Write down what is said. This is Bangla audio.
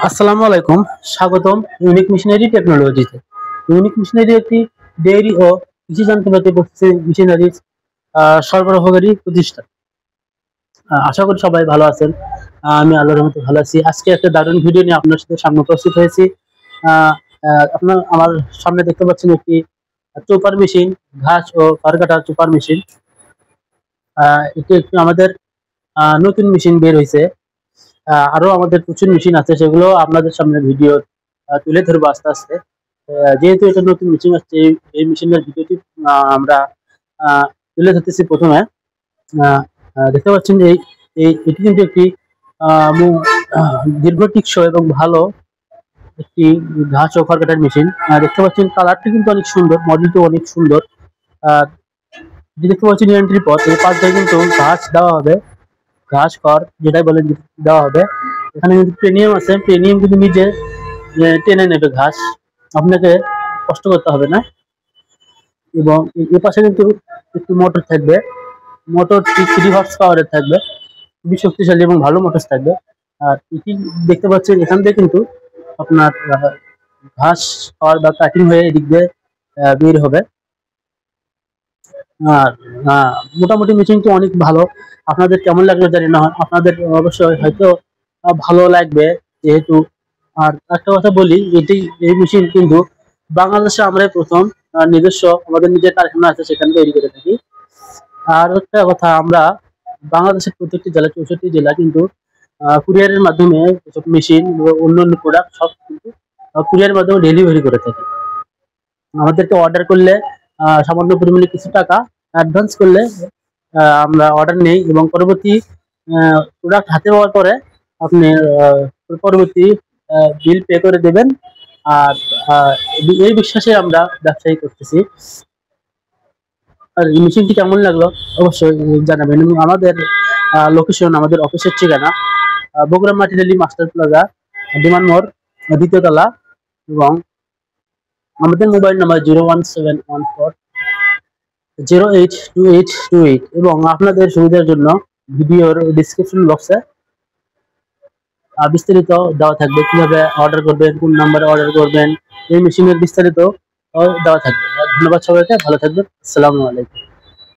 আসসালামু আলাইকুম। স্বাগতম ইউনিক মিশনারি টেকনোলজিতে। ইউনিক মিশনারি একটি ডেইরি ও কৃষি যন্ত্রপাতি প্রসেসিং মেশিনারি সরবরাহকারী প্রতিষ্ঠান। আশা করি সবাই ভালো আছেন। আমি আল্লাহর রহমতে ভালো আছি। আজকে একটা দারুণ ভিডিও নিয়ে আপনার সাথে সামনে উপস্থিত হয়েছি। আহ, আপনার আমার সামনে দেখতে পাচ্ছেন একটি চোপার মেশিন, ঘাস ও খড় কাটার চোপার মেশিন। এটি একটি আমাদের নতুন মেশিন বের হয়েছে। আরো আমাদের প্রচুর মেশিন আছে, সেগুলো আপনাদের সামনে ভিডিও তুলে ধরবো আস্তে আস্তে। যেহেতু এটা নতুন মেশিন আসছে, এই মেশিনের ভিডিওটি আমরা আহ, তুলে ধরতেছি প্রথমে। আহ, দেখতে পাচ্ছেন যে এটি কিন্তু একটি দীর্ঘ টিকসই এবং ভালো একটি ঘাস ও খড় কাটার মেশিন। দেখতে পাচ্ছেন কালারটি কিন্তু অনেক সুন্দর, মডেলটি অনেক সুন্দর। আর যে দেখতে পাচ্ছেন এন্ট্রি পথ, এই পাশে কিন্তু ঘাস দেওয়া হবে, ঘাস খড় যেটাই বলেন দেওয়া হবে। এখানে কিন্তু প্রিমিয়াম আছে, প্রিমিয়াম কিন্তু নিজে টেনে নেবে ঘাস, আপনাকে কষ্ট করতে হবে না। এবং এর পাশে কিন্তু একটি মোটর থাকবে, মোটরটি 3 হর্স পাওয়ারের থাকবে, খুবই শক্তিশালী এবং ভালো মোটর থাকবে। আর এটি দেখতে পাচ্ছেন এখান থেকে কিন্তু আপনার ঘাস খড় বা কাটিং হয়ে এদিক দিয়ে বের হবে। আর মোটামুটি মেশিনটি অনেক ভালো। আপনাদের কেমন লাগলো জানি না, আপনাদের অবশ্যই হয়তো ভালো লাগবে যেহেতু। আর একটা কথা বলি, এই মেশিন কিন্তু বাংলাদেশে আমরাই প্রথম নিজস্ব আমাদের নিজের কারখানা আছে, সেখানে তৈরি করে থাকি। আর একটা কথা, আমরা বাংলাদেশের প্রত্যেকটি জেলা, 64 জেলা কিন্তু কুরিয়ারের মাধ্যমে এসব মেশিন অন্যান্য প্রোডাক্ট সব কিন্তু কুরিয়ারের মাধ্যমে ডেলিভারি করে থাকি। আমাদেরকে অর্ডার করলে সামান্য পরিমাণে কিছু টাকা অ্যাডভান্স করলে আমরা অর্ডার নেই, এবং পরবর্তী প্রোডাক্ট হাতে পাওয়ার পরে আপনি পরবর্তী বিল পে করে দেবেন। আর এই বিশ্বাসে আমরা ব্যবসায়ী করতেছি। আর এই মেশিনটি কেমন লাগলো অবশ্যই জানাবেন। এবং আমাদের লোকেশন, আমাদের অফিসের ঠিকানা বগুড়া মাটিরালি মাস্টার প্লাজা, বিমান মোড়, 2য় তলা। এবং আমাদের মোবাইল নাম্বার 01714 082828। এবং আপনাদের সুবিধার জন্য ভিডিওর ডিসক্রিপশন বক্সে বিস্তারিত দেওয়া থাকবে, কিভাবে অর্ডার করবেন, কোন নাম্বারে অর্ডার করবেন, এই মেশিনের বিস্তারিত দেওয়া থাকবে। ধন্যবাদ সবাইকে, ভালো থাকবেন। আসসালামু আলাইকুম।